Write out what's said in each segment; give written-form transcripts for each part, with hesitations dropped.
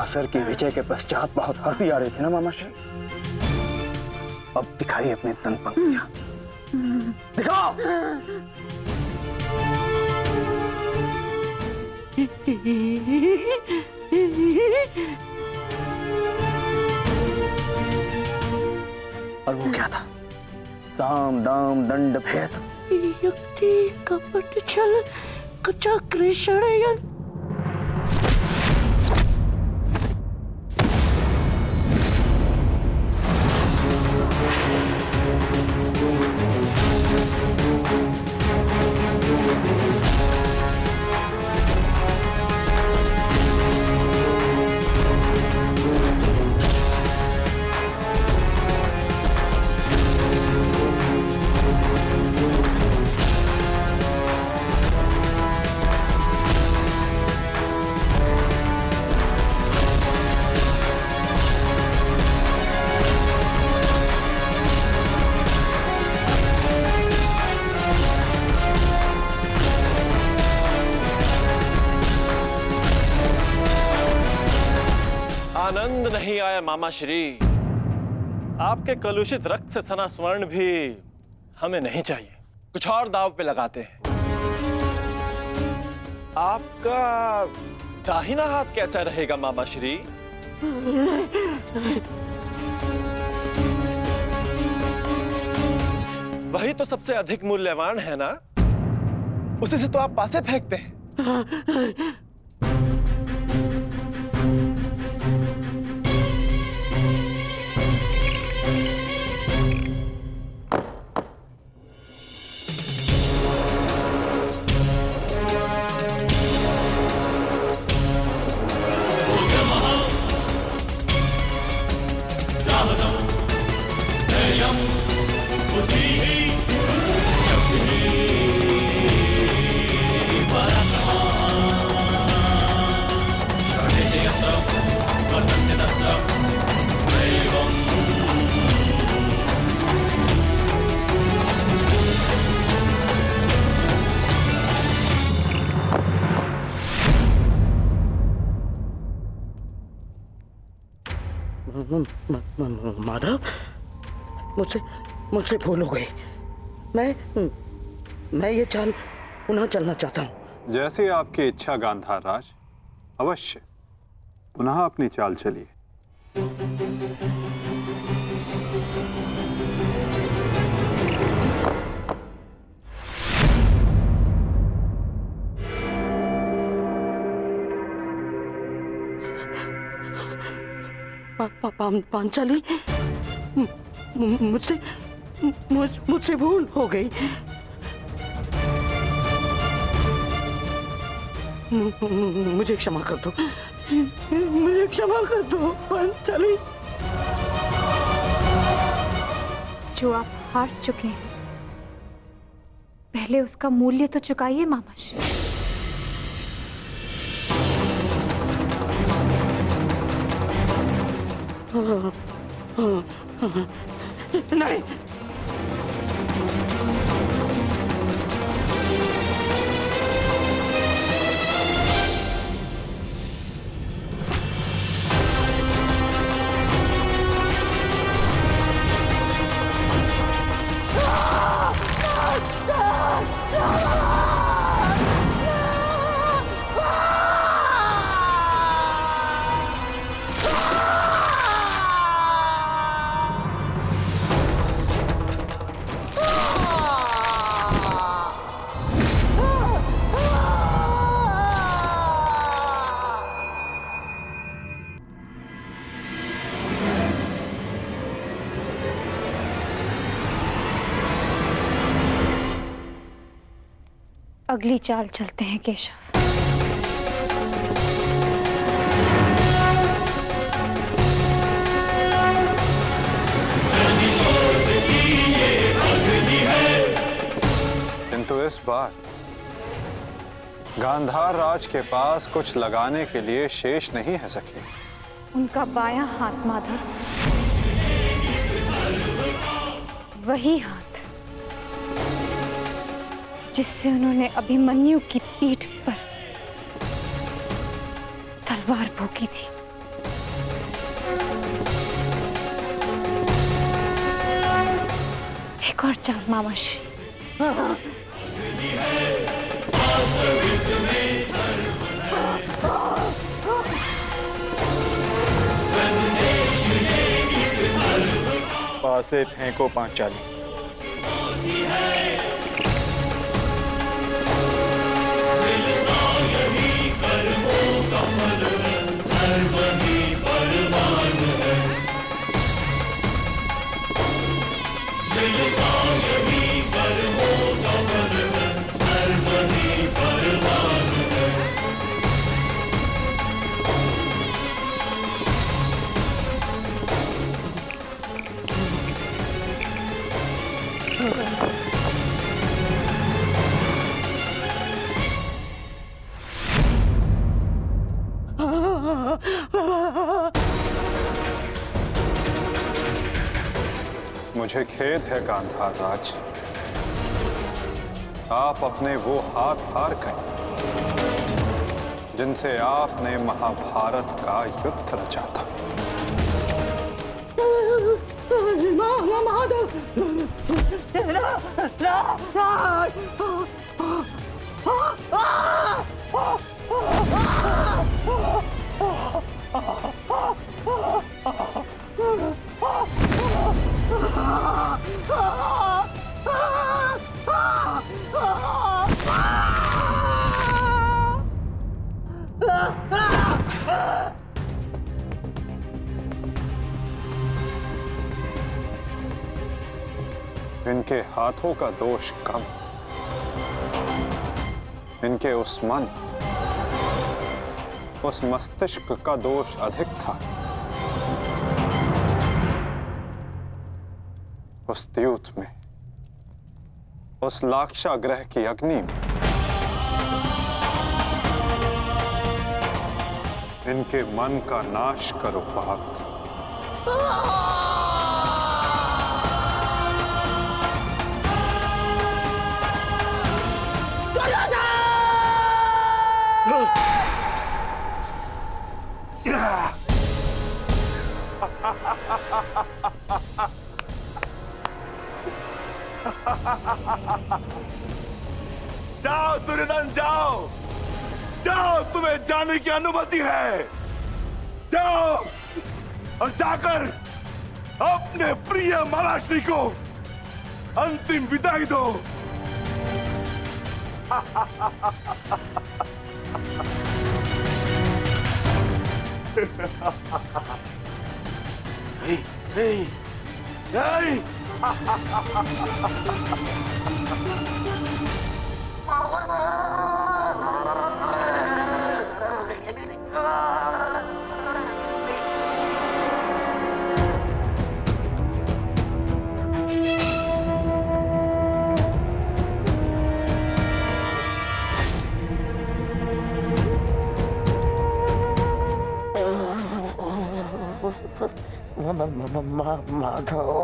असुर की विजय के पश्चात बहुत हंसी आ रही थी ना मामाश्री? अब दिखाई अपनी तन पंक्तियां, दिखाओ। और वो क्या था? साम दाम दंड भेद, युक्ति कपट छल कुचक्र षड्यंत्र। आनंद नहीं आया मामा श्री। आपके कलुषित रक्त से सना स्वर्ण भी हमें नहीं चाहिए। कुछ और दाव पे लगाते हैं। आपका दाहिना हाथ कैसा रहेगा मामा श्री? वही तो सबसे अधिक मूल्यवान है ना? उसी से तो आप पासे फेंकते हैं। माधव, मुझसे भूल हो गई। मैं ये चाल पुनः चलना चाहता हूँ। जैसी आपकी इच्छा गांधार राज, अवश्य पुनः अपनी चाल चलिए। पांचाली, मुझसे भूल हो गई। मुझे क्षमा कर दो, मुझे क्षमा कर दो पांचाली। जो आप हार चुके हैं, पहले उसका मूल्य तो चुकाइए मामाश्री। नहीं, अगली चाल चलते हैं केशव। किंतु इस बार गांधार राज के पास कुछ लगाने के लिए शेष नहीं है सखी। उनका बायां हाथ माधव, वही हाथ जिससे उन्होंने अभिमन्यु की पीठ पर तलवार भोंकी थी। एक और चाल मामाश्री। पासे फेंको पांचाली। मुझे खेद है गांधार राज, आप अपने वो हाथ हार गए जिनसे आपने महाभारत का युद्ध रचा था। इनके हाथों का दोष कम, इनके उस मन, उस मस्तिष्क का दोष अधिक था। उस द्यूत में, उस लाक्षागृह की अग्नि में इनके मन का नाश करो पार्थ। जाओ दुर्योधन, जाओ जाओ, तुम्हें जाने की अनुमति है। जाओ और जाकर अपने प्रिय महाराष्ट्री को अंतिम विदाई दो। नहीं नहीं नहीं, माधव,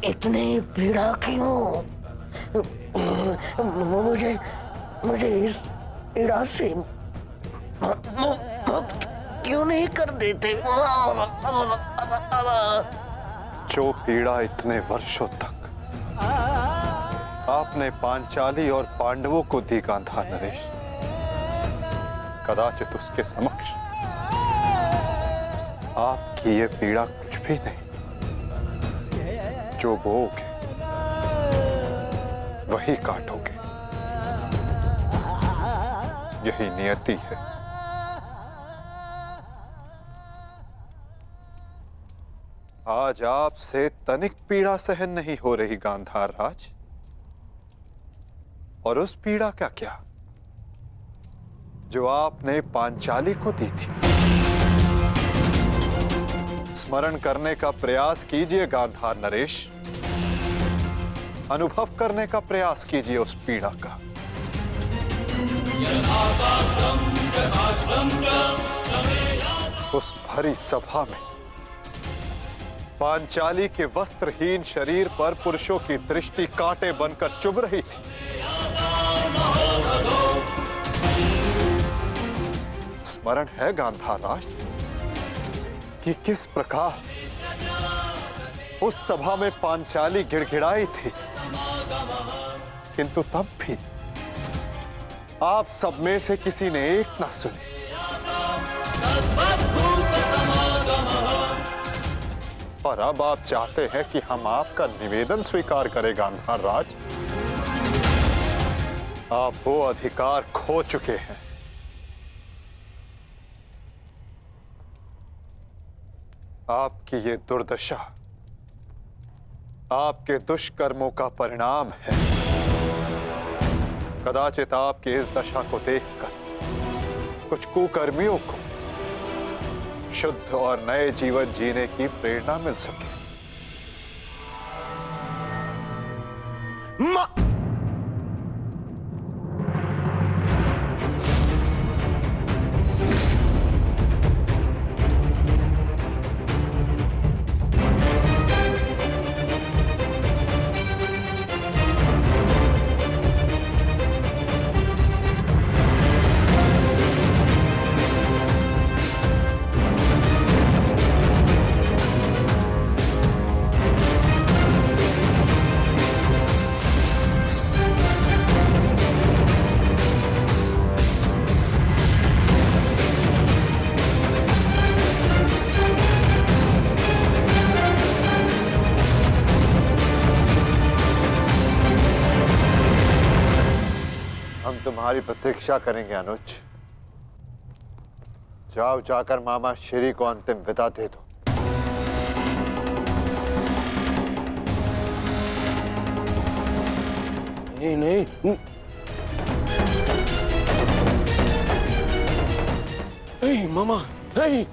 इतनी पीड़ा क्यों? मुझे इस पीड़ा से मुक्त क्यों नहीं कर देते? जो पीड़ा इतने वर्षों तक आपने पांचाली और पांडवों को दी गांधार नरेश, कदाचित उसके समक्ष आपकी ये पीड़ा कुछ भी नहीं। जो बोओगे वही काटोगे, यही नियति है। आज आपसे तनिक पीड़ा सहन नहीं हो रही गांधार राज, और उस पीड़ा का क्या जो आपने पांचाली को दी थी। स्मरण करने का प्रयास कीजिए गांधार नरेश, अनुभव करने का प्रयास कीजिए उस पीड़ा का। उस भरी सभा में पांचाली के वस्त्रहीन शरीर पर पुरुषों की दृष्टि कांटे बनकर चुभ रही थी। स्मरण है गांधार राज कि किस प्रकार उस सभा में पांचाली गिड़गिड़ाई थी, किंतु तब भी आप सब में से किसी ने एक ना सुनी। और अब आप चाहते हैं कि हम आपका निवेदन स्वीकार करें गांधार राज। आप वो अधिकार खो चुके हैं। आपकी ये दुर्दशा आपके दुष्कर्मों का परिणाम है। कदाचित आपकी इस दशा को देखकर कुछ कुकर्मियों को शुद्ध और नए जीवन जीने की प्रेरणा मिल सके। तुम्हारी प्रतीक्षा करेंगे अनुज। जाओ, जाकर मामा श्री को अंतिम विदा दे दो। नहीं नहीं नहीं मामा, नहीं।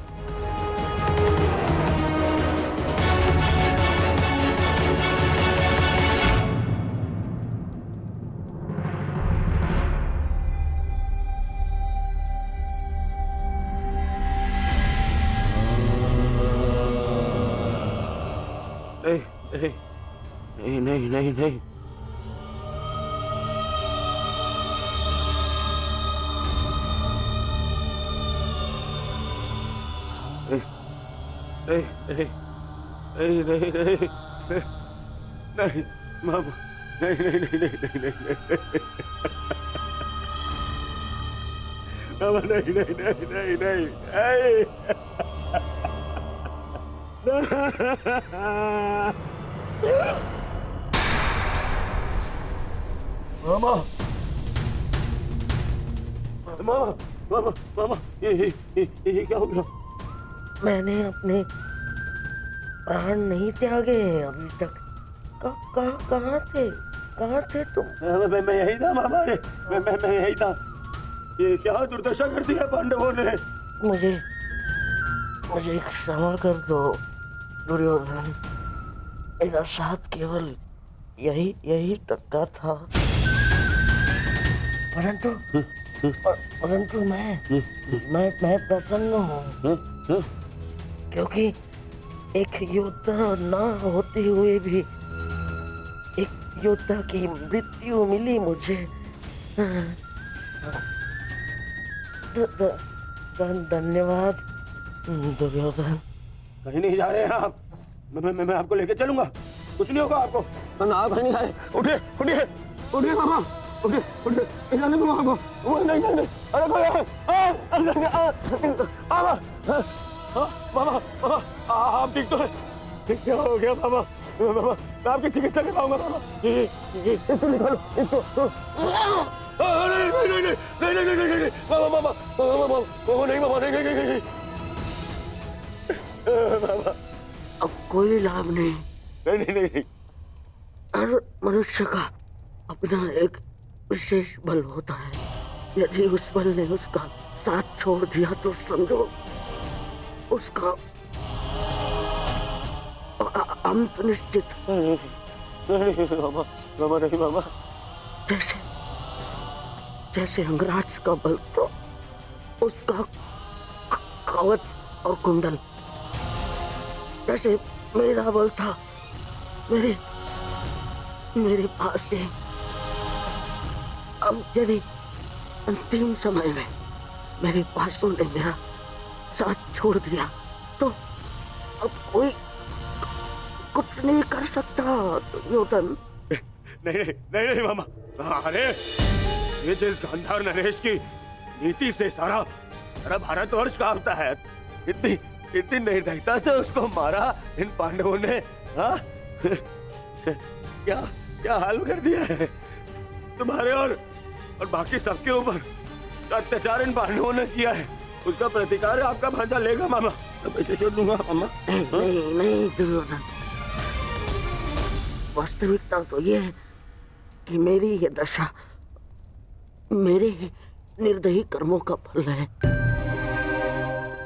नहीं नहीं नहीं नहीं नहीं नहीं नहीं नहीं मामा, नहीं नहीं नहीं नहीं नहीं मामा, नहीं नहीं नहीं नहीं नहीं मामा, मामा, मामा, मामा, ये क्या हो गया? मैंने अपने प्राण नहीं त्यागे हैं अभी तक। कहाँ थे तुम? मैं यही था मामा, मैं यही था। ये क्या दुर्दशा कर दी है पांडवों ने। मुझे क्षमा कर दो दुर्योधन। मेरा साथ केवल यही तक का था, परंतु मैं प्रसन्न हूँ, क्योंकि एक योद्धा ना होते हुए भी एक योद्धा की मृत्यु मिली मुझे। धन्यवाद दुर्योधन। कहीं नहीं जा रहे हैं आप। मैं आपको लेके चलूंगा, कुछ नहीं होगा आपको। आप कहीं नहीं जा रहे। उठिए उठिए उठिए मामा, उठिए जाने दो मामा को। नहीं नहीं नहीं, अरे मामा, आप ठीक तो है? क्या हो गया मामा? मामा, मैं आपकी चिकित्सा करवाऊंगा मामा। इसको निकालो, इसको। नहीं नहीं नहीं नहीं नहीं नहीं मामा, मामा, मामा, नहीं मामा, नहीं नहीं नहीं मामा, अब कोई लाभ नहीं। नहीं नहीं नहीं। हर मनुष्य का अपना एक विशेष बल होता है। यदि उस बल ने उसका साथ छोड़ दिया तो समझो उसका अंत निश्चित। नहीं मामा, मामा नहीं मामा। जैसे अंगराज का बल तो उसका कवच और कुंडल, जैसे मेरा बल था मेरे पास से। अब यदि अंतिम समय में मेरे पासों ने मेरा साथ छोड़ दिया तो अब कुछ नहीं कर सकता दुर्योधन। नहीं नहीं नहीं नहीं मामा। अरे ये जिस गांधार नरेश की नीति से सारा सारा भारतवर्ष कांपता है, इतनी इतनी निर्दयता से उसको मारा इन पांडवों ने। हाँ क्या क्या हाल कर दिया है तुम्हारे और बाकी सबके ऊपर। अत्याचार इन पांडवों ने किया है, उसका प्रतिकार आपका भांजा लेगा मामा। मैं छोड़ दूंगा मामा। नहीं नहीं दुर्योधन, वास्तविकता तो ये है कि मेरी ये दशा मेरे ही निर्दयी कर्मों का फल है।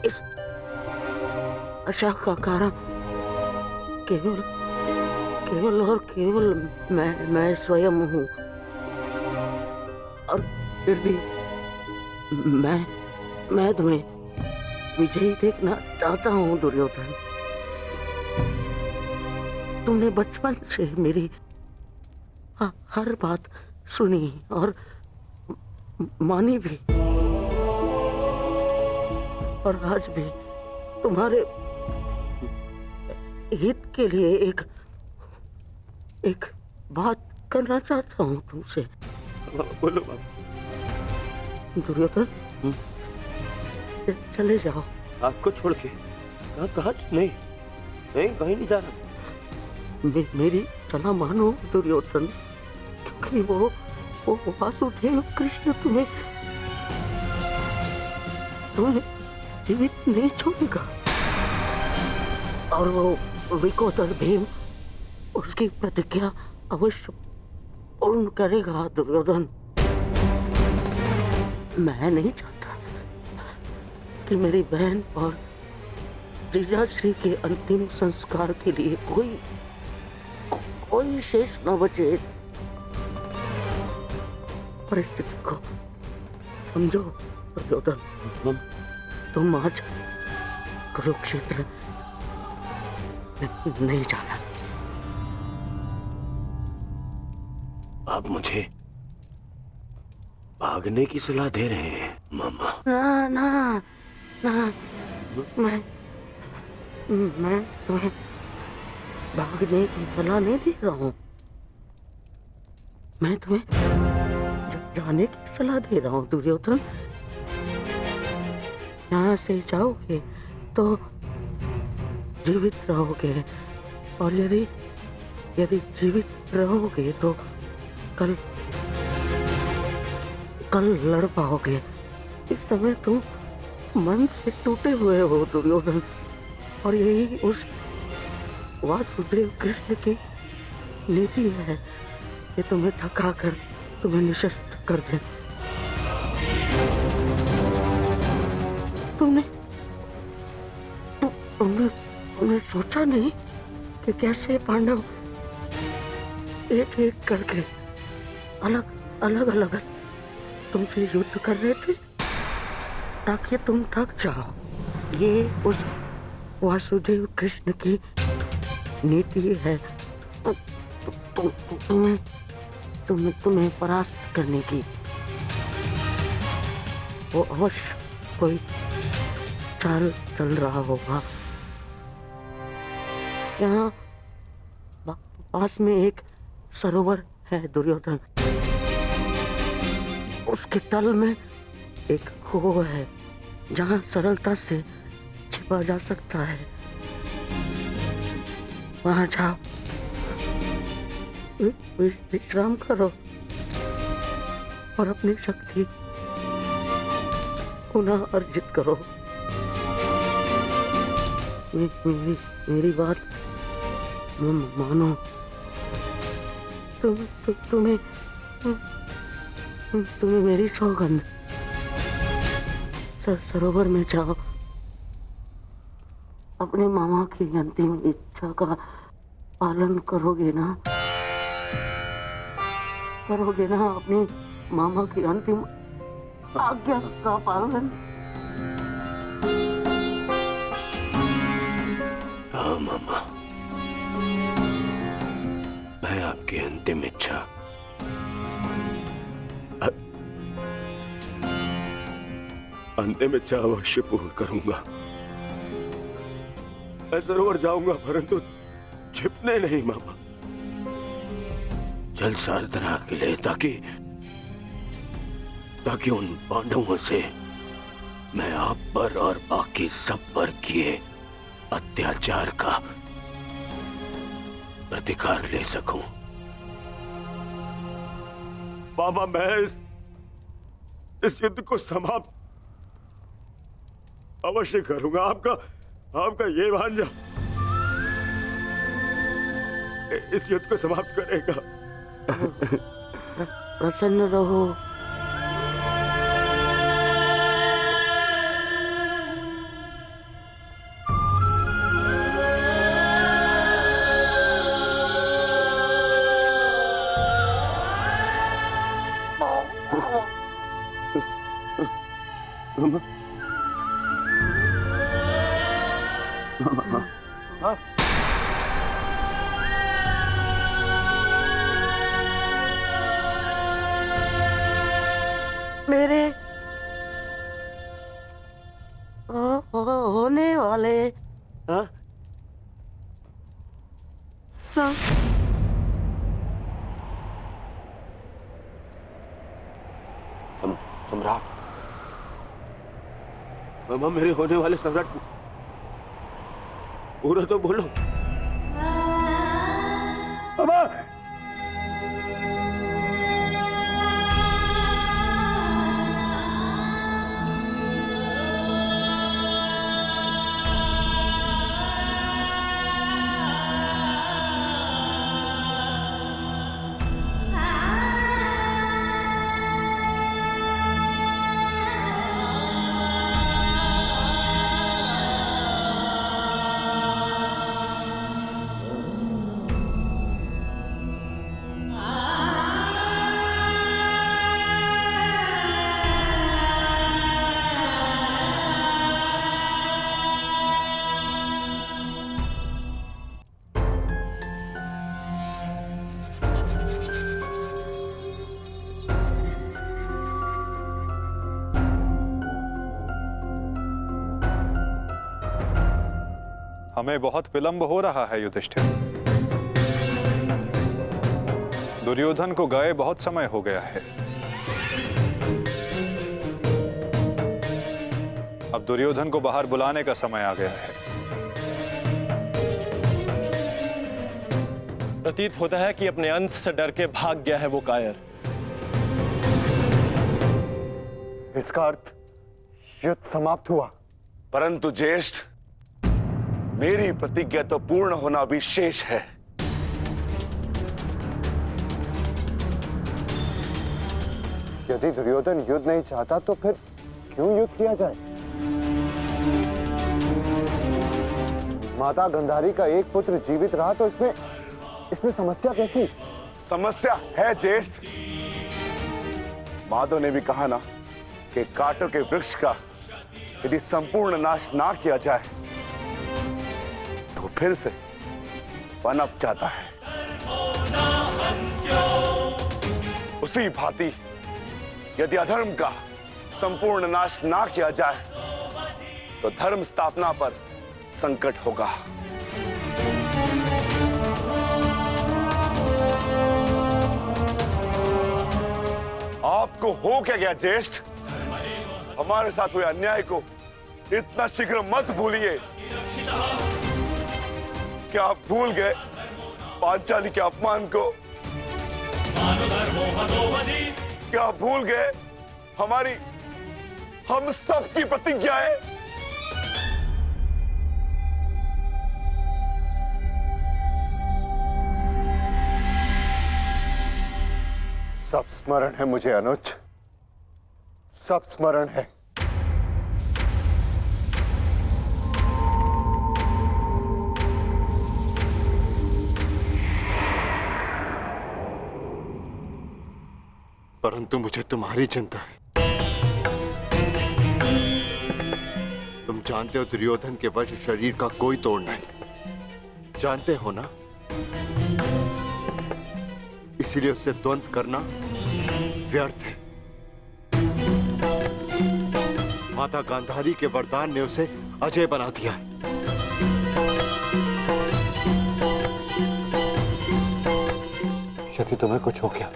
इस आशा का कारण केवल केवल और केवल मैं स्वयं हूँ। और फिर भी मैं तुम्हें विजयी देखना चाहता हूँ दुर्योधन। तुमने बचपन से मेरी हर बात सुनी और मानी भी, और आज भी तुम्हारे हित के लिए एक बात करना चाहता हूँ तुमसे। बोलो बाबा। दुर्योधन चले जाओ। आपको छोड़ के कहाँ? नहीं नहीं, कहीं नहीं जा रहा। मेरी सलाह मानो दुर्योधन, क्योंकि वो वासुदेव कृष्ण तुम्हें जीवित नहीं छोड़ेगा। और वो विकोदर भीम उसकी प्रतिज्ञा अवश्य पूर्ण करेगा दुर्योधन। मैं नहीं चाहता कि मेरी बहन और जीजाश्री के अंतिम संस्कार के लिए कोई शेष न बचे। परिस्थिति को समझो दुर्योधन। तुम आज कुरुक्षेत्र नहीं जाना। आप मुझे भागने की सलाह दे रहे हैं मामा? ना ना ना, मैं तुम्हें भागने की सलाह नहीं दे रहा हूँ। मैं तुम्हें जाने की सलाह दे रहा हूँ दुर्योधन। यहाँ से जाओगे तो जीवित रहोगे, और यदि जीवित रहोगे तो कल लड़ पाओगे। इस समय तुम मन से टूटे हुए हो दुर्योधन, और यही उस वासुदेव कृष्ण की नीति है कि तुम्हें थकाकर तुम्हें निशस्त्र कर दे। तुमने सोचा नहीं कि कैसे पांडव एक एक करके अलग तुमसे युद्ध कर रहे थे ताकि तुम थक जाओ। ये उस वासुदेव कृष्ण की नीति है तुम्हें परास्त करने की। वो अवश्य कोई चाल चल रहा होगा। यहाँ पास में एक सरोवर है दुर्योधन, उसके तल में एक कुआं है जहाँ सरलता से छिपा जा सकता है। वहाँ जाओ, विश्राम करो और अपनी शक्ति पुनः अर्जित करो। मेरी बात मानो। तुम्हें मेरी सौगंध। सरोवर में जाओ, अपने मामा की अंतिम इच्छा का पालन करोगे ना? अपनी मामा की अंतिम आज्ञा का पालन? हाँ मामा, मैं आपकी अंतिम इच्छा अवश्य पूर्ण करूंगा। मैं सरोवर जाऊंगा, परंतु छिपने नहीं मामा, जल साधना के लिए, ताकि उन पांडवों से मैं आप पर और बाकी सब पर किए अत्याचार का प्रतिकार ले सकूं। मामा, मैं इस युद्ध को समाप्त अवश्य करूंगा। आपका ये भांजा इस युद्ध को समाप्त करेगा। प्रसन्न रहो। मेरे होने वाले हाँ? सम्राट, मामा, मेरे होने वाले सम्राट पूरा तो बोलो। मामा, हमें बहुत विलंब हो रहा है युधिष्ठिर। दुर्योधन को गए बहुत समय हो गया है। अब दुर्योधन को बाहर बुलाने का समय आ गया है। प्रतीत होता है कि अपने अंत से डर के भाग गया है वो कायर। इसका अर्थ युद्ध समाप्त हुआ। परंतु ज्येष्ठ, मेरी प्रतिज्ञा तो पूर्ण होना भी शेष है। यदि दुर्योधन युद्ध नहीं चाहता तो फिर क्यों युद्ध किया जाए? माता गांधारी का एक पुत्र जीवित रहा तो इसमें समस्या कैसी? समस्या है ज्येष्ठ। माधव ने भी कहा ना कि कांटों के वृक्ष का यदि संपूर्ण नाश ना किया जाए तो फिर से पनप जाता है। उसी भांति यदि अधर्म का संपूर्ण नाश ना किया जाए तो धर्म स्थापना पर संकट होगा। आपको हो क्या गया ज्येष्ठ? हमारे साथ हुए अन्याय को इतना शीघ्र मत भूलिए। क्या आप भूल गए पांचाली के अपमान को? क्या आप भूल गए हम सब की प्रतिज्ञाएं? सब स्मरण है मुझे अनुज, सब स्मरण है। परंतु मुझे तुम्हारी चिंता है। तुम जानते हो दुर्योधन के वश शरीर का कोई तोड़ नहीं, जानते हो ना? इसीलिए उससे द्वंद्व करना व्यर्थ है। माता गांधारी के वरदान ने उसे अजय बना दिया है। यदि तुम्हें कुछ हो गया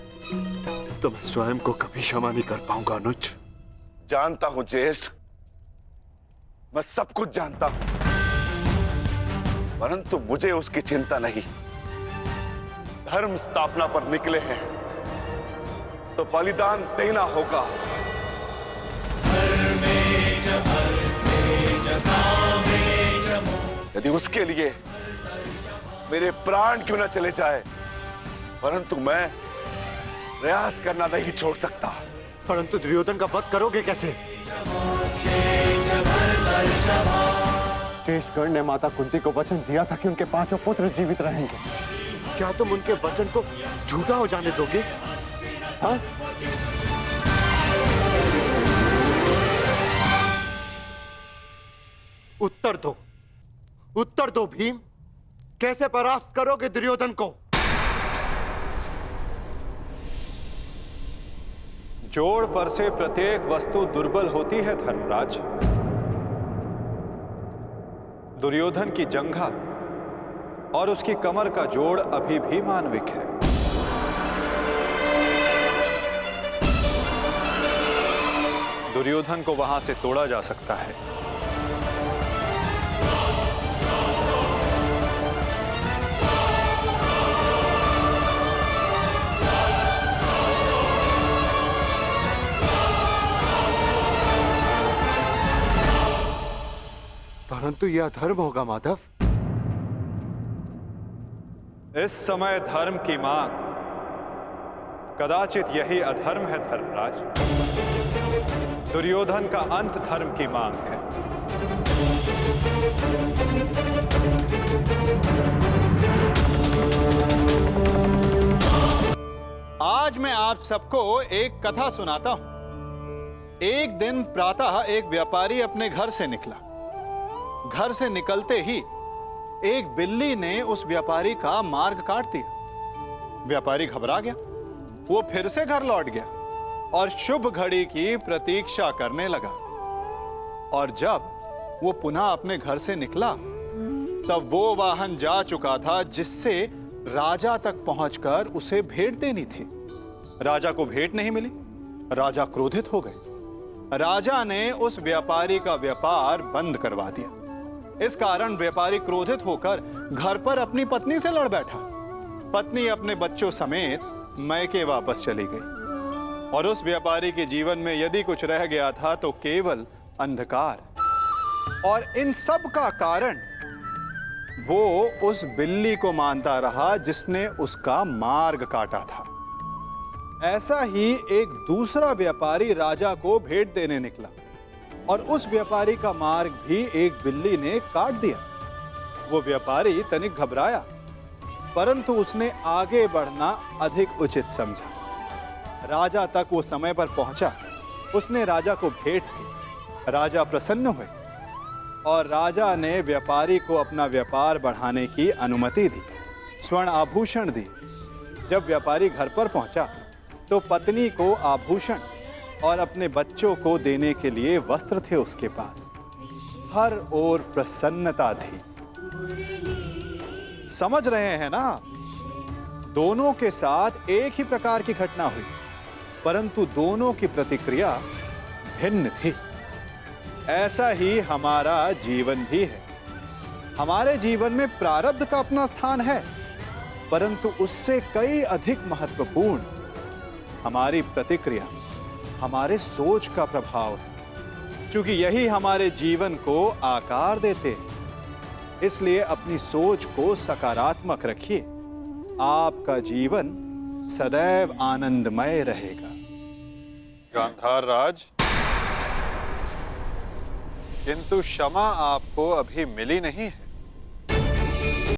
तो मैं स्वयं को कभी क्षमा नहीं कर पाऊंगा अनुज। जानता हूं ज्येष्ठ, मैं सब कुछ जानता हूं, परंतु मुझे उसकी चिंता नहीं। धर्म स्थापना पर निकले हैं तो बलिदान देना होगा। यदि उसके लिए मेरे प्राण क्यों न चले जाए, परंतु मैं प्रयास करना नहीं छोड़ सकता। परंतु दुर्योधन का वध करोगे कैसे? शेषगढ़ ने माता कुंती को वचन दिया था कि उनके 5 पुत्र जीवित रहेंगे। क्या तुम उनके वचन को झूठा हो जाने दोगे? हाँ? उत्तर दो, उत्तर दो भीम, कैसे परास्त करोगे दुर्योधन को? जोड़ पर से प्रत्येक वस्तु दुर्बल होती है धर्मराज। दुर्योधन की जंघा और उसकी कमर का जोड़ अभी भी मानविक है। दुर्योधन को वहां से तोड़ा जा सकता है। परंतु यह अधर्म होगा माधव। इस समय धर्म की मांग कदाचित यही अधर्म है धर्मराज। दुर्योधन का अंत धर्म की मांग है। आज मैं आप सबको एक कथा सुनाता हूं। एक दिन प्रातः एक व्यापारी अपने घर से निकला। घर से निकलते ही एक बिल्ली ने उस व्यापारी का मार्ग काट दिया। व्यापारी घबरा गया। वो फिर से घर लौट गया और शुभ घड़ी की प्रतीक्षा करने लगा। और जब वो पुनः अपने घर से निकला तब वो वाहन जा चुका था जिससे राजा तक पहुंचकर उसे भेंट देनी थी। राजा को भेंट नहीं मिली। राजा क्रोधित हो गए। राजा ने उस व्यापारी का व्यापार बंद करवा दिया। इस कारण व्यापारी क्रोधित होकर घर पर अपनी पत्नी से लड़ बैठा। पत्नी अपने बच्चों समेत मैके वापस चली गई और उस व्यापारी के जीवन में यदि कुछ रह गया था तो केवल अंधकार। और इन सब का कारण वो उस बिल्ली को मानता रहा जिसने उसका मार्ग काटा था। ऐसा ही एक दूसरा व्यापारी राजा को भेंट देने निकला और उस व्यापारी का मार्ग भी एक बिल्ली ने काट दिया। वो व्यापारी तनिक घबराया, परंतु उसने आगे बढ़ना अधिक उचित समझा। राजा तक वो समय पर पहुंचा। उसने राजा को भेंट दी। राजा प्रसन्न हुए और राजा ने व्यापारी को अपना व्यापार बढ़ाने की अनुमति दी, स्वर्ण आभूषण दी। जब व्यापारी घर पर पहुंचा तो पत्नी को आभूषण और अपने बच्चों को देने के लिए वस्त्र थे उसके पास। हर ओर प्रसन्नता थी। समझ रहे हैं ना? दोनों के साथ एक ही प्रकार की घटना हुई, परंतु दोनों की प्रतिक्रिया भिन्न थी। ऐसा ही हमारा जीवन भी है। हमारे जीवन में प्रारब्ध का अपना स्थान है, परंतु उससे कई अधिक महत्वपूर्ण हमारी प्रतिक्रिया, हमारे सोच का प्रभाव है। क्योंकि यही हमारे जीवन को आकार देते हैं। इसलिए अपनी सोच को सकारात्मक रखिए। आपका जीवन सदैव आनंदमय रहेगा। गांधार राज, किंतु क्षमा आपको अभी मिली नहीं है।